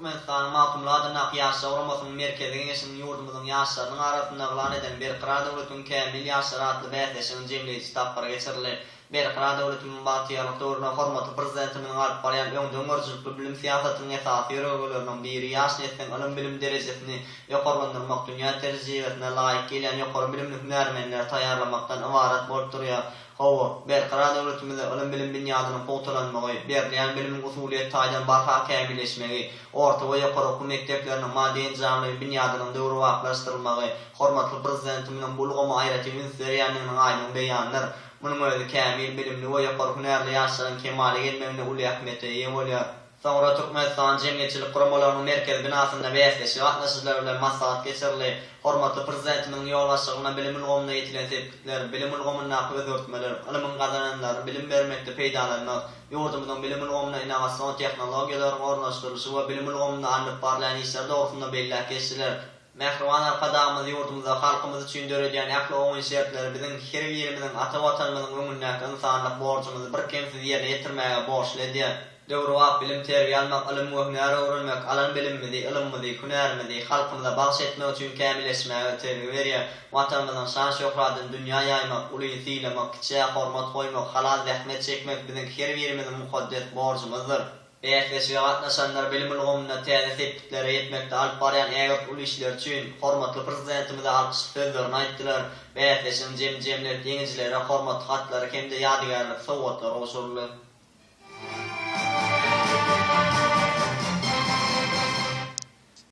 Türkmenistan matumlarına kıyasla uğramasının merkezine geçen yurdumuzun yaşlarının arasında gılan eden Berkira Devlet'in kamil yaşları adlı bähesinin jemleýici tapara geçirildi. Berkira Devlet'in batyýalyk döwrüne hormatly prezidentimiň alyp barýan öňden görjükli bilim siýasatynyň esasy ýöregleriniň biri ýaş nesliň ilim bilim derejesini ýokarlandyrmak, dünýä terjihine laýyk gelen ýokary bilimli hünärmenler taýýarlamakdan ibarat bolup durýar. Hawa Berkira Devletimizde ilim bilim binýadynyň gowtalanmagy, berilýän bilimiň usuliýet taýdan barha kämilleşmegi, orta we ýokary okuw mekdepleriniň maddi enjamly binýadynyň döwri wagtlaşdyrylmagy, hormatly prezidentimiň bulgamy aýraty ministeriýanynyň aýdyň beýanydyr. Munyň özü kämil bilimli we ýokary hünärli ýaşlaryň kemale gelmegine uly ähmiýete ýa bolýar. Soňra Türkmenistan jemgyýetçilik guramalarynyň merkez binasynda bäsleşip gatnaşyjylar bilen maslahat geçirildi. Hormatly prezidentimiň ýol başlygyna bilim ulgamyna ýetilen sepkitler, bilim ulgamyna akıp öwrtmeler, ilim gazananlar, bilim bermekde peýdalanmak, ýurdumyzyň bilim ulgamyna innowasion tehnologiýalaryny ornaşdyryşy we bilim ulgamyna anyp barlayan işler dogrusynda beýlek geçdiler. Mehriban arkadaşımız yurdumuzda halkımız üçin döredýän ähli oňy şertleri biziň her birimiziň ata watanymyzyň öňündäki insanlyk borçymyzy bir kemsiz ýerine ýetirmäge borçly. Döwri wagt bilim terbiýe almak, ilim we hünär öwrenmek, alan bilimimizi, ilmimizi, hünärimizi halkymyza bagş etmek üçin kämilleşmäge terbiýe berýär. Watanymyzyň şan şöhratyny dünýä ýaymak, uly sylamak, kiçe hormat goýmak, halal zähmet çekmek biziň her birimiziň mukaddes borçymyzdyr. Bähesleşige gatnaşanlar bilim ulgamyna täze sepkitlere ýetmekde alyp barýan ägir uly işler üçin hormatly prezidentimize alkyş sözlerini aýtdylar. Bähesleşiň jemlet ýeňijilere hormat hatlary hemde ýadygarlyk sowgatlar goşuldy.